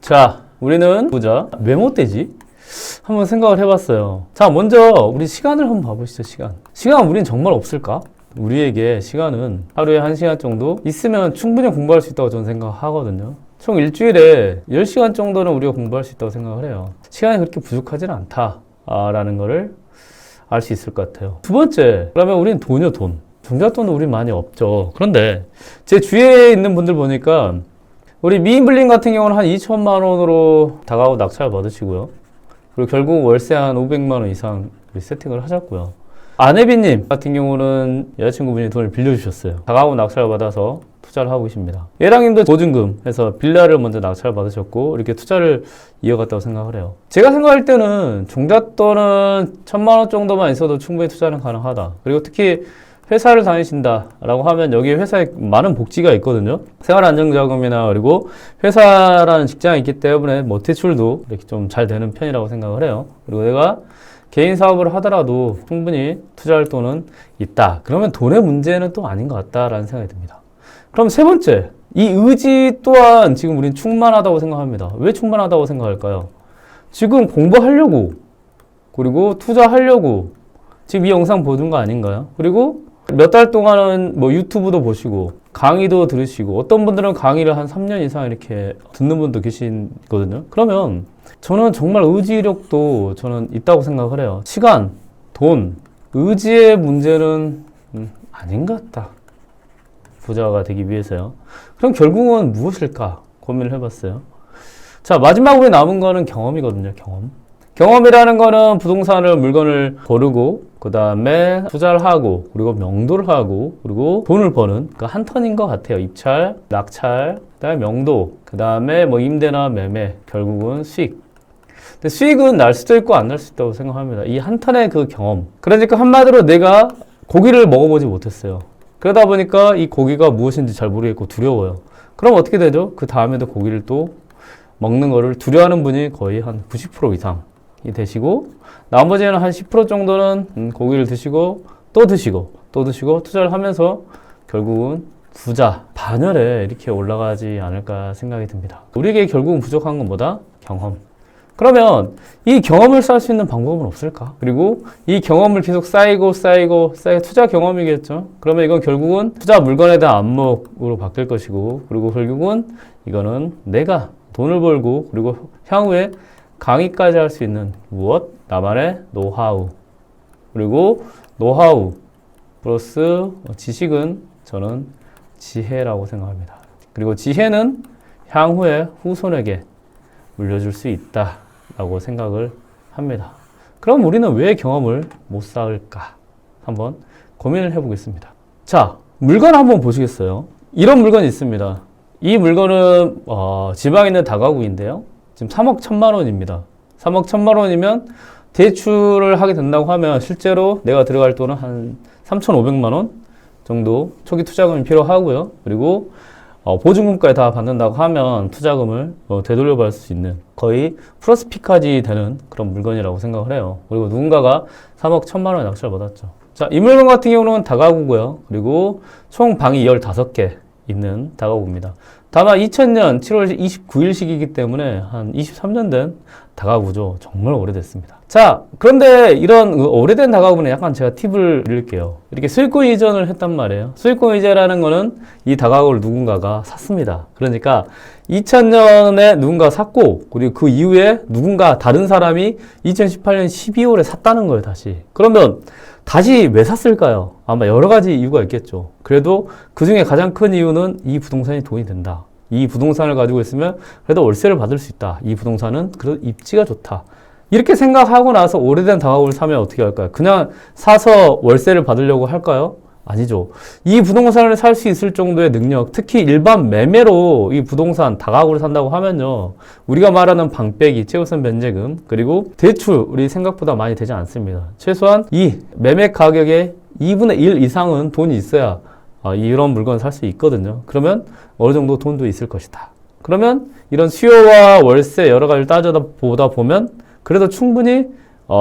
자, 우리는 보자. 왜 못 되지? 한번 생각을 해봤어요. 자, 먼저 우리 시간을 한번 봐보시죠. 시간 우린 정말 없을까? 우리에게 시간은 하루에 1시간 정도 있으면 충분히 공부할 수 있다고 저는 생각하거든요. 총 일주일에 10시간 정도는 우리가 공부할 수 있다고 생각을 해요. 시간이 그렇게 부족하지는 않다라는 거를 알 수 있을 것 같아요. 두 번째, 그러면 우리는 돈이요, 돈. 종잣돈도 우리 많이 없죠. 그런데 제 주위에 있는 분들 보니까 우리 미인블링 같은 경우는 한 2천만 원으로 다가구 낙찰 받으시고요. 그리고 결국 월세 한 500만 원 이상 세팅을 하셨고요. 아내비님 같은 경우는 여자친구분이 돈을 빌려주셨어요. 다가구 낙찰 받아서 투자를 하고 계십니다. 예랑님도 보증금 해서 빌라를 먼저 낙찰 받으셨고 이렇게 투자를 이어갔다고 생각을 해요. 제가 생각할 때는 종잣돈은 1,000만 원 정도만 있어도 충분히 투자는 가능하다. 그리고 특히 회사를 다니신다라고 하면 여기 회사에 많은 복지가 있거든요. 생활안정자금이나 그리고 회사라는 직장이 있기 때문에 뭐 대출도 이렇게 좀 잘 되는 편이라고 생각을 해요. 그리고 내가 개인 사업을 하더라도 충분히 투자할 돈은 있다. 그러면 돈의 문제는 또 아닌 것 같다라는 생각이 듭니다. 그럼 세 번째, 이 의지 또한 지금 우린 충만하다고 생각합니다. 왜 충만하다고 생각할까요? 지금 공부하려고 그리고 투자하려고 지금 이 영상 보는 거 아닌가요? 그리고 몇 달 동안은 뭐 유튜브도 보시고 강의도 들으시고 어떤 분들은 강의를 한 3년 이상 이렇게 듣는 분도 계시거든요. 그러면 저는 정말 의지력도 저는 있다고 생각을 해요. 시간, 돈, 의지의 문제는 아닌 것 같다. 부자가 되기 위해서요. 그럼 결국은 무엇일까 고민을 해봤어요. 자, 마지막으로 남은 거는 경험이거든요. 경험이라는 거는 부동산을 물건을 고르고 그 다음에 투자를 하고 그리고 명도를 하고 그리고 돈을 버는 그 한 턴인 것 같아요. 입찰, 낙찰, 그 다음에 명도, 그 다음에 뭐 임대나 매매, 결국은 수익. 근데 수익은 날 수도 있고 안 날 수도 있다고 생각합니다. 이 한 턴의 그 경험. 그러니까 한마디로 내가 고기를 먹어보지 못했어요. 그러다 보니까 이 고기가 무엇인지 잘 모르겠고 두려워요. 그럼 어떻게 되죠? 그 다음에도 고기를 또 먹는 거를 두려워하는 분이 거의 한 90% 이상이 되시고 나머지는 한 10% 정도는 고기를 드시고 또 드시고 또 드시고 투자를 하면서 결국은 부자, 반열에 이렇게 올라가지 않을까 생각이 듭니다. 우리에게 결국은 부족한 건 뭐다? 경험. 그러면 이 경험을 쌓을 수 있는 방법은 없을까? 그리고 이 경험을 계속 쌓이고 투자 경험이겠죠? 그러면 이건 결국은 투자 물건에 대한 안목으로 바뀔 것이고 그리고 결국은 이거는 내가 돈을 벌고 그리고 향후에 강의까지 할 수 있는 무엇? 나만의 노하우. 그리고 노하우 플러스 지식은 저는 지혜라고 생각합니다. 그리고 지혜는 향후에 후손에게 물려줄 수 있다라고 생각을 합니다. 그럼 우리는 왜 경험을 못 쌓을까? 한번 고민을 해보겠습니다. 자, 물건 한번 보시겠어요? 이런 물건이 있습니다. 이 물건은 지방에 있는 다가구인데요. 지금 3억 1천만 원입니다. 3억 1천만 원이면 대출을 하게 된다고 하면 실제로 내가 들어갈 돈은 한 3,500만 원 정도 초기 투자금이 필요하고요. 그리고 보증금까지 다 받는다고 하면 투자금을 되돌려 받을 수 있는 거의 플러스 P까지 되는 그런 물건이라고 생각을 해요. 그리고 누군가가 3억 1천만 원 낙찰을 받았죠. 자, 이 물건 같은 경우는 다가구고요. 그리고 총 방이 15개 있는 다가구입니다. 다만 2000년 7월 29일식이기 때문에 한 23년 된 다가구죠. 정말 오래됐습니다. 자, 그런데 이런 오래된 다가구는 약간 제가 팁을 드릴게요. 이렇게 소유권 이전을 했단 말이에요. 소유권 이전이라는 거는 이 다가구를 누군가가 샀습니다. 그러니까 2000년에 누군가 샀고 그리고 그 이후에 누군가 다른 사람이 2018년 12월에 샀다는 거예요. 다시. 그러면 다시 왜 샀을까요? 아마 여러 가지 이유가 있겠죠. 그래도 그 중에 가장 큰 이유는 이 부동산이 돈이 된다. 이 부동산을 가지고 있으면 그래도 월세를 받을 수 있다. 이 부동산은 그래도 입지가 좋다. 이렇게 생각하고 나서 오래된 다가구를 사면 어떻게 할까요? 그냥 사서 월세를 받으려고 할까요? 아니죠. 이 부동산을 살 수 있을 정도의 능력, 특히 일반 매매로 이 부동산 다가구를 산다고 하면요. 우리가 말하는 방빼기, 최우선 변제금, 그리고 대출이 생각보다 많이 되지 않습니다. 최소한 이 매매 가격의 2분의 1 이상은 돈이 있어야 이런 물건을 살 수 있거든요. 그러면 어느 정도 돈도 있을 것이다. 그러면 이런 수요와 월세 여러 가지를 따져보다 보면 그래도 충분히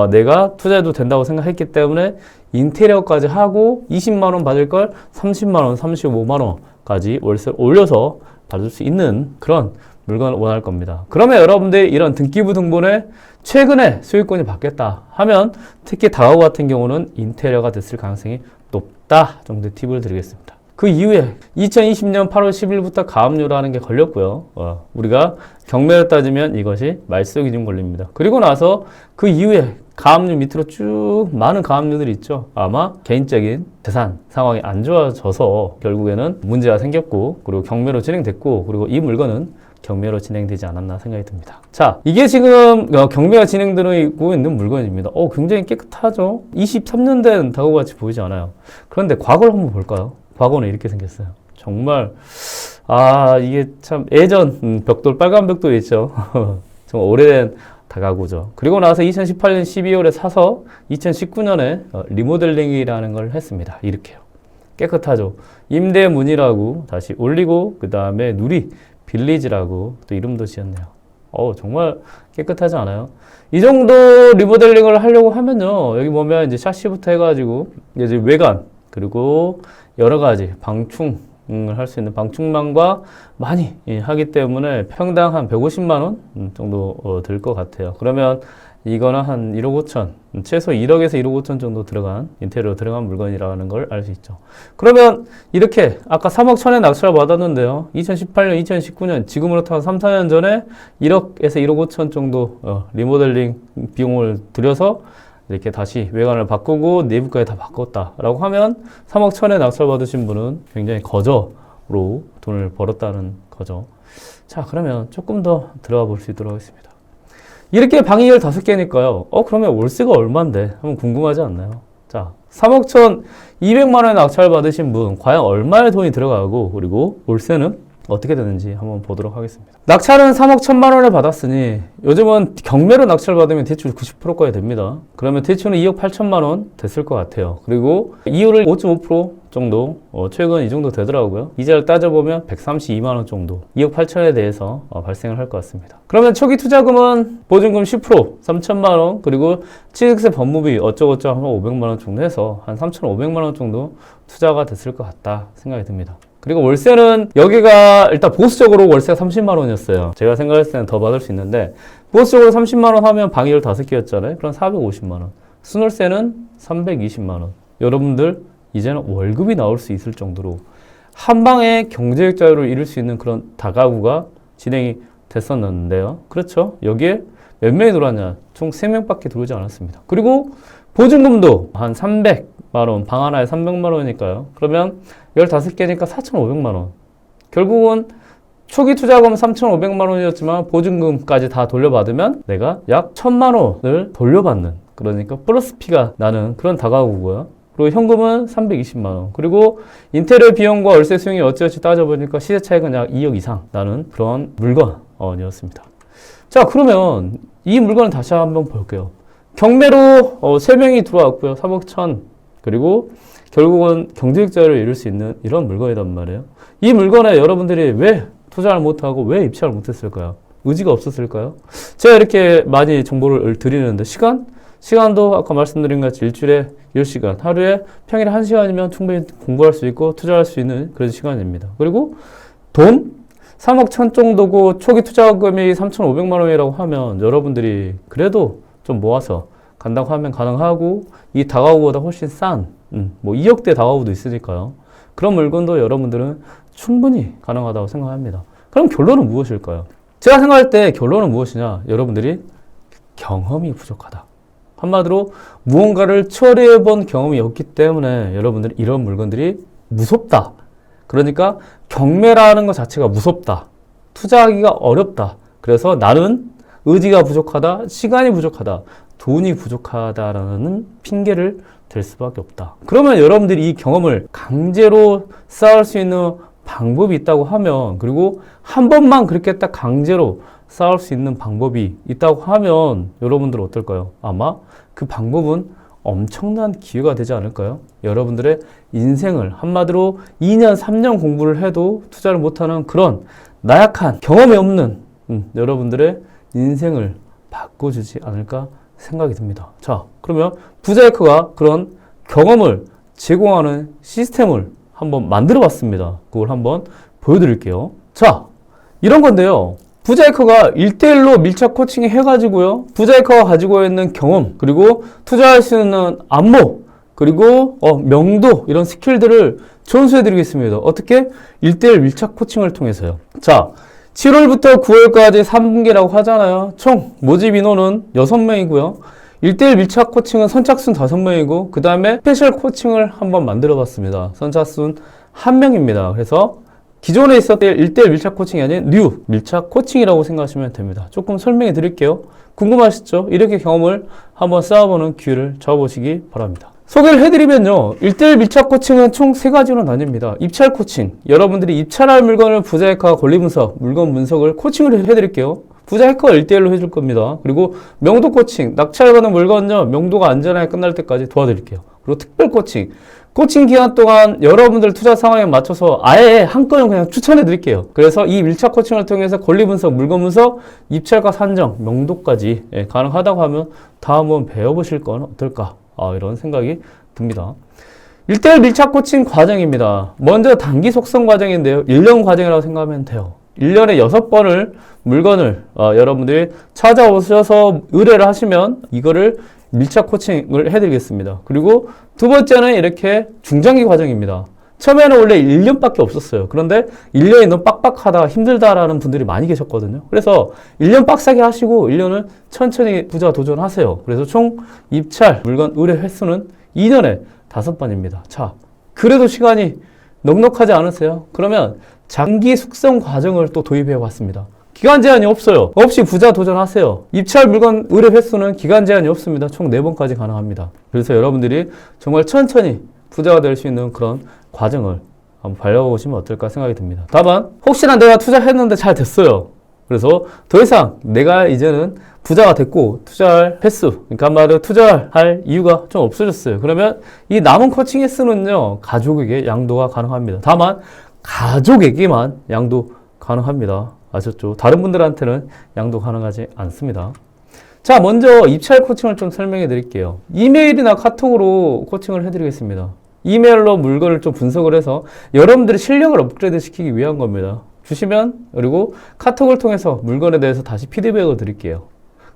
내가 투자해도 된다고 생각했기 때문에 인테리어까지 하고 20만 원 받을 걸 30만 원, 35만 원까지 월세를 올려서 받을 수 있는 그런 물건을 원할 겁니다. 그러면 여러분들이 이런 등기부 등본에 최근에 소유권이 바뀌었다 하면 특히 다가구 같은 경우는 인테리어가 됐을 가능성이 높다 정도의 팁을 드리겠습니다. 그 이후에 2020년 8월 10일부터 가압류라는 게 걸렸고요. 우리가 경매를 따지면 이것이 말소 기준 권리입니다. 그리고 나서 그 이후에 가압류 밑으로 쭉 많은 가압류들이 있죠. 아마 개인적인 재산 상황이 안 좋아져서 결국에는 문제가 생겼고, 그리고 경매로 진행됐고, 그리고 이 물건은 경매로 진행되지 않았나 생각이 듭니다. 자, 이게 지금 경매가 진행되고 있는 물건입니다. 굉장히 깨끗하죠? 23년 된 다가구 같이 보이지 않아요. 그런데 과거를 한번 볼까요? 과거는 이렇게 생겼어요. 정말 이게 참 예전 벽돌, 빨간 벽돌 있죠. 정말 오래된 다가구죠. 그리고 나서 2018년 12월에 사서 2019년에 리모델링이라는 걸 했습니다. 이렇게요. 깨끗하죠. 임대문이라고 다시 올리고, 그 다음에 누리 빌리지라고 또 이름도 지었네요. 정말 깨끗하지 않아요? 이 정도 리모델링을 하려고 하면요, 여기 보면 이제 샤시부터 해가지고 이제 외관, 그리고 여러 가지 방충을 할 수 있는 방충망과 많이 하기 때문에 평당 한 150만 원 정도 들 것 같아요. 그러면 이거는 한 1억 5천, 최소 1억에서 1억 5천 정도 들어간, 인테리어 들어간 물건이라는 걸 알 수 있죠. 그러면 이렇게 아까 3억 천에 낙찰 받았는데요. 2018년, 2019년, 지금으로부터 한 3, 4년 전에 1억에서 1억 5천 정도 리모델링 비용을 들여서 이렇게 다시 외관을 바꾸고 내부까지 다 바꿨다라고 하면 3억 천에 낙찰 받으신 분은 굉장히 거저로 돈을 벌었다는 거죠. 자, 그러면 조금 더 들어가 볼 수 있도록 하겠습니다. 이렇게 방이 15개니까요. 그러면 월세가 얼만데? 한번 궁금하지 않나요? 자, 3억 천 200만 원에 낙찰 받으신 분 과연 얼마의 돈이 들어가고, 그리고 월세는 어떻게 되는지 한번 보도록 하겠습니다. 낙찰은 3억 1천만 원을 받았으니 요즘은 경매로 낙찰 받으면 대출 90%까지 됩니다. 그러면 대출은 2억 8천만 원 됐을 것 같아요. 그리고 이율을 5.5% 정도, 최근 이 정도 되더라고요. 이자를 따져보면 132만 원 정도, 2억 8천에 대해서 발생을 할 것 같습니다. 그러면 초기 투자금은 보증금 10%, 3천만 원, 그리고 취득세 법무비 어쩌고저쩌고 한 500만 원 정도 해서 한 3,500만 원 정도 투자가 됐을 것 같다 생각이 듭니다. 그리고 월세는 여기가 일단 보수적으로 월세가 30만 원이었어요. 제가 생각했을 때는 더 받을 수 있는데, 보수적으로 30만 원 하면 방이 15개였잖아요. 그럼 450만 원. 순월세는 320만 원. 여러분들 이제는 월급이 나올 수 있을 정도로 한 방에 경제적 자유를 이룰 수 있는 그런 다가구가 진행이 됐었는데요. 그렇죠? 여기에 몇 명이 들어왔냐? 총 3명밖에 들어오지 않았습니다. 그리고 보증금도 한 300만 원, 방 하나에 300만 원이니까요. 그러면 15개니까 4,500만 원. 결국은 초기 투자금 3,500만 원이었지만 보증금까지 다 돌려받으면 내가 약 1,000만 원을 돌려받는, 그러니까 플러스 피가 나는 그런 다가구고요. 그리고 현금은 320만 원. 그리고 인테리어 비용과 월세 수용이 어찌어찌 따져보니까 시세 차익은 약 2억 이상 나는 그런 물건이었습니다. 자, 그러면 이 물건을 다시 한번 볼게요. 경매로 3명이 들어왔고요. 3억 1천. 그리고 결국은 경제적 자유를 이룰 수 있는 이런 물건이란 말이에요. 이 물건에 여러분들이 왜 투자를 못하고 왜 입찰을 못했을까요? 의지가 없었을까요? 제가 이렇게 많이 정보를 드리는데 시간도 아까 말씀드린 것 같이 일주일에 10시간, 하루에 평일에 1시간이면 충분히 공부할 수 있고 투자할 수 있는 그런 시간입니다. 그리고 돈? 3억 천 정도고 초기 투자금이 3,500만 원이라고 하면 여러분들이 그래도 좀 모아서 간다고 하면 가능하고, 이 다가구보다 훨씬 싼 2억대 다가구도 있으니까요. 그런 물건도 여러분들은 충분히 가능하다고 생각합니다. 그럼 결론은 무엇일까요? 제가 생각할 때 결론은 무엇이냐? 여러분들이 경험이 부족하다. 한마디로 무언가를 처리해 본 경험이 없기 때문에 여러분들이 이런 물건들이 무섭다. 그러니까 경매라는 것 자체가 무섭다. 투자하기가 어렵다. 그래서 나는 의지가 부족하다, 시간이 부족하다, 돈이 부족하다라는 핑계를 댈 수밖에 없다. 그러면 여러분들이 이 경험을 강제로 쌓을 수 있는 방법이 있다고 하면, 그리고 한 번만 그렇게 딱 강제로 쌓을 수 있는 방법이 있다고 하면 여러분들은 어떨까요? 아마 그 방법은 엄청난 기회가 되지 않을까요? 여러분들의 인생을 한마디로 2년, 3년 공부를 해도 투자를 못하는 그런 나약한 경험이 없는 여러분들의 인생을 바꿔주지 않을까 생각이 듭니다. 자, 그러면 부자에크가 그런 경험을 제공하는 시스템을 한번 만들어 봤습니다. 그걸 한번 보여드릴게요. 자, 이런 건데요. 부자이커가 1대1로 밀착 코칭 해가지고요. 부자이커가 가지고 있는 경험, 그리고 투자할 수 있는 안목, 그리고 명도 이런 스킬들을 전수해드리겠습니다. 어떻게? 1대1 밀착 코칭을 통해서요. 자, 7월부터 9월까지 3분기라고 하잖아요. 총 모집 인원은 6명이고요. 1대1 밀착 코칭은 선착순 5명이고 그 다음에 스페셜 코칭을 한번 만들어 봤습니다. 선착순 1명입니다. 그래서 기존에 있었던 1대1 밀착 코칭이 아닌 뉴 밀착 코칭이라고 생각하시면 됩니다. 조금 설명해 드릴게요. 궁금하시죠? 이렇게 경험을 한번 쌓아보는 기회를 잡아보시기 바랍니다. 소개를 해드리면요. 1대1 밀착 코칭은 총 3가지로 나뉩니다. 입찰 코칭. 여러분들이 입찰할 물건을 부자이커가 권리 분석, 물건 분석을 코칭을 해드릴게요. 부자이커가 1대1로 해줄 겁니다. 그리고 명도 코칭. 낙찰받은 물건요. 명도가 안전하게 끝날 때까지 도와드릴게요. 그리고 특별 코칭. 코칭 기간 동안 여러분들 투자 상황에 맞춰서 아예 한 건을 그냥 추천해 드릴게요. 그래서 이 밀착 코칭을 통해서 권리 분석, 물건 분석, 입찰가 산정, 명도까지 가능하다고 하면 다 한번 배워보실 건 어떨까? 이런 생각이 듭니다. 1대1 밀착 코칭 과정입니다. 먼저 단기 속성 과정인데요. 1년 과정이라고 생각하면 돼요. 1년에 6번을 물건을 여러분들이 찾아오셔서 의뢰를 하시면 이거를 밀착 코칭을 해드리겠습니다. 그리고 두 번째는 이렇게 중장기 과정입니다. 처음에는 원래 1년밖에 없었어요. 그런데 1년이 너무 빡빡하다, 힘들다라는 분들이 많이 계셨거든요. 그래서 1년 빡세게 하시고 1년을 천천히 부자 도전하세요. 그래서 총 입찰 물건 의뢰 횟수는 2년에 5번입니다. 자, 그래도 시간이 넉넉하지 않으세요? 그러면 장기 숙성 과정을 또 도입해 봤습니다. 기간 제한이 없어요. 없이 부자 도전하세요. 입찰 물건 의뢰 횟수는 기간 제한이 없습니다. 총 4번까지 가능합니다. 그래서 여러분들이 정말 천천히 부자가 될 수 있는 그런 과정을 한번 밟아보시면 어떨까 생각이 듭니다. 다만 혹시나 내가 투자했는데 잘 됐어요. 그래서 더 이상 내가 이제는 부자가 됐고 투자할 횟수, 그러니까 한마디로 투자할 이유가 좀 없어졌어요. 그러면 이 남은 코칭 횟수는요, 가족에게 양도가 가능합니다. 다만 가족에게만 양도 가능합니다. 아셨죠? 다른 분들한테는 양도 가능하지 않습니다. 자, 먼저 입찰 코칭을 좀 설명해 드릴게요. 이메일이나 카톡으로 코칭을 해드리겠습니다. 이메일로 물건을 좀 분석을 해서 여러분들의 실력을 업그레이드 시키기 위한 겁니다. 주시면, 그리고 카톡을 통해서 물건에 대해서 다시 피드백을 드릴게요.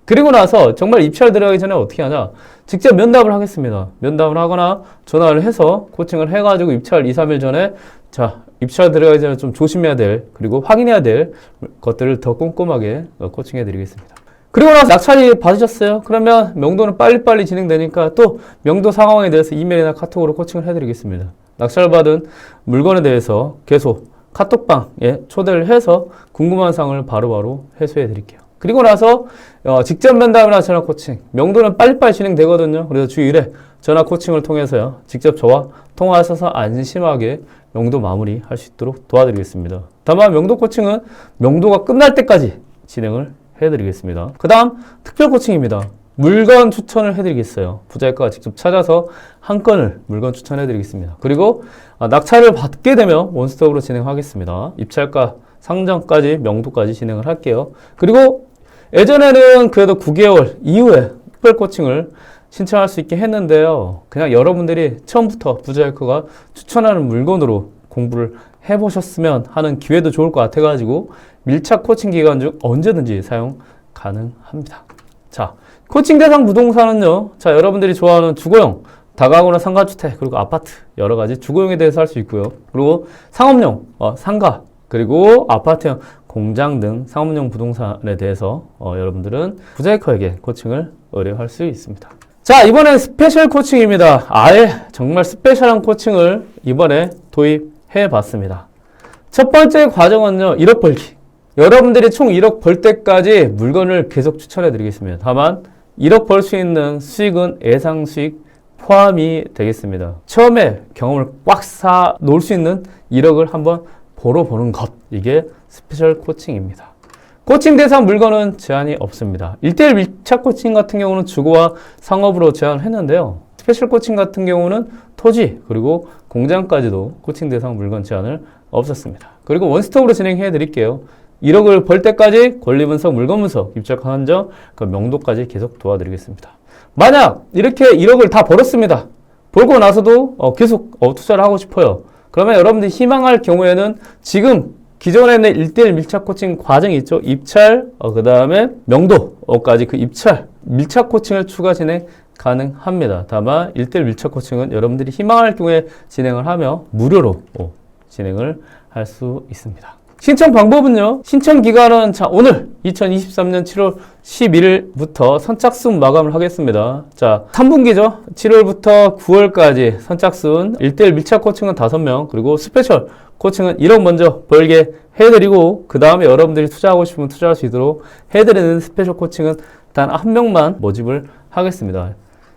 그리고 나서 정말 입찰 들어가기 전에 어떻게 하냐? 직접 면담을 하겠습니다. 면담을 하거나 전화를 해서 코칭을 해가지고 입찰 2, 3일 전에 자, 입찰 들어가기 전에 좀 조심해야 될, 그리고 확인해야 될 것들을 더 꼼꼼하게 코칭해 드리겠습니다. 그리고 나서 낙찰이 받으셨어요? 그러면 명도는 빨리빨리 진행되니까 또 명도 상황에 대해서 이메일이나 카톡으로 코칭을 해드리겠습니다. 낙찰받은 물건에 대해서 계속 카톡방에 초대를 해서 궁금한 사항을 바로바로 해소해 드릴게요. 그리고 나서 직접 면담이나 전화 코칭, 명도는 빨리빨리 진행되거든요. 그래서 주 1회 전화 코칭을 통해서요, 직접 저와 통화하셔서 안심하게 명도 마무리 할 수 있도록 도와드리겠습니다. 다만 명도 코칭은 명도가 끝날 때까지 진행을 해드리겠습니다. 그 다음 특별 코칭입니다. 물건 추천을 해드리겠어요. 부자이커가 직접 찾아서 한 건을 물건 추천해드리겠습니다. 그리고 낙찰을 받게 되면 원스톱으로 진행하겠습니다. 입찰가 상정까지 명도까지 진행을 할게요. 그리고 예전에는 그래도 9개월 이후에 특별 코칭을 신청할 수 있게 했는데요. 그냥 여러분들이 처음부터 부자이커가 추천하는 물건으로 공부를 해보셨으면 하는 기회도 좋을 것 같아가지고 밀착 코칭 기간 중 언제든지 사용 가능합니다. 자, 코칭 대상 부동산은요, 자, 여러분들이 좋아하는 주거용, 다가구나 상가주택, 그리고 아파트, 여러 가지 주거용에 대해서 할 수 있고요. 그리고 상업용, 상가, 그리고 아파트형, 공장 등 상업용 부동산에 대해서 여러분들은 부자이커에게 코칭을 의뢰할 수 있습니다. 자, 이번엔 스페셜 코칭입니다. 아예 정말 스페셜한 코칭을 이번에 도입해 봤습니다. 첫 번째 과정은요, 1억 벌기. 여러분들이 총 1억 벌 때까지 물건을 계속 추천해 드리겠습니다. 다만 1억 벌 수 있는 수익은 예상 수익 포함이 되겠습니다. 처음에 경험을 꽉 사 놓을 수 있는 1억을 한번 보러 보는 것, 이게 스페셜 코칭입니다. 코칭 대상 물건은 제한이 없습니다. 1대1 밀착 코칭 같은 경우는 주거와 상업으로 제한을 했는데요. 스페셜 코칭 같은 경우는 토지, 그리고 공장까지도 코칭 대상 물건 제한을 없었습니다. 그리고 원스톱으로 진행해 드릴게요. 1억을 벌 때까지 권리 분석, 물건 분석, 입찰 한정, 그 명도까지 계속 도와드리겠습니다. 만약 이렇게 1억을 다 벌었습니다. 벌고 나서도 계속 투자를 하고 싶어요. 그러면 여러분들이 희망할 경우에는 지금 기존에는 1대1 밀착 코칭 과정이 있죠. 입찰, 그 다음에 명도까지 그 입찰, 밀착 코칭을 추가 진행 가능합니다. 다만 1대1 밀착 코칭은 여러분들이 희망할 경우에 진행을 하며 무료로 진행을 할 수 있습니다. 신청 방법은요. 신청 기간은 자 오늘 2023년 7월 11일부터 선착순 마감을 하겠습니다. 자 3분기죠. 7월부터 9월까지 선착순 1대1 밀착 코칭은 5명 그리고 스페셜 코칭은 1억 먼저 벌게 해드리고 그 다음에 여러분들이 투자하고 싶으면 투자할 수 있도록 해드리는 스페셜 코칭은 단 1명만 모집을 하겠습니다.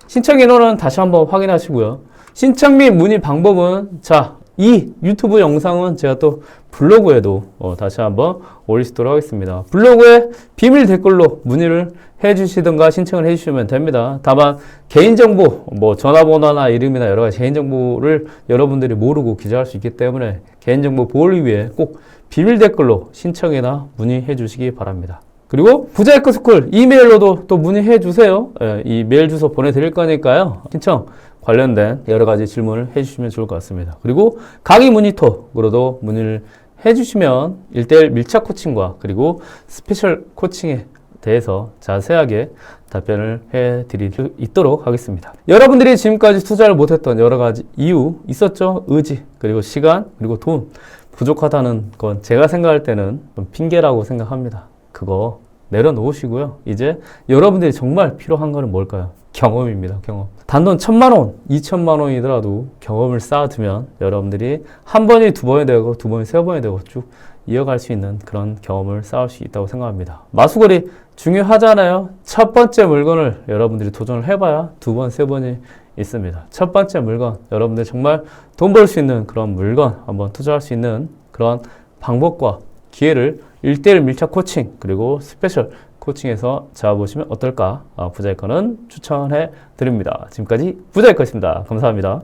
신청 인원은 다시 한번 확인하시고요. 신청 및 문의 방법은 자 이 유튜브 영상은 제가 또 블로그에도 다시 한번 올리도록 하겠습니다. 블로그에 비밀 댓글로 문의를 해주시든가 신청을 해주시면 됩니다. 다만 개인정보, 뭐 전화번호나 이름이나 여러 가지 개인정보를 여러분들이 모르고 기재할 수 있기 때문에 개인정보 보호를 위해 꼭 비밀 댓글로 신청이나 문의해 주시기 바랍니다. 그리고 부자에코스쿨 이메일로도 또 문의해 주세요. 이 메일 주소 보내드릴 거니까요. 신청 관련된 여러 가지 질문을 해주시면 좋을 것 같습니다. 그리고 강의 문의톡으로도 문의를 해주시면 1대1 밀착 코칭과 그리고 스페셜 코칭에 대해서 자세하게 답변을 해드릴 수 있도록 하겠습니다. 여러분들이 지금까지 투자를 못했던 여러 가지 이유 있었죠? 의지, 그리고 시간, 그리고 돈 부족하다는 건 제가 생각할 때는 좀 핑계라고 생각합니다. 그거 내려놓으시고요. 이제 여러분들이 정말 필요한 거는 뭘까요? 경험입니다. 경험. 단돈 1,000만 원, 2,000만 원이더라도 경험을 쌓아두면 여러분들이 한 번이 두 번이 되고 두 번이 세 번이 되고 쭉 이어갈 수 있는 그런 경험을 쌓을 수 있다고 생각합니다. 마수거리 중요하잖아요. 첫 번째 물건을 여러분들이 도전을 해봐야 두 번, 세 번이 있습니다. 첫 번째 물건, 여러분들 정말 돈 벌 수 있는 그런 물건 한번 투자할 수 있는 그런 방법과 기회를 1대1 밀착 코칭 그리고 스페셜 코칭에서 잡아보시면 어떨까 부자이커는 추천해 드립니다. 지금까지 부자이커였습니다. 감사합니다.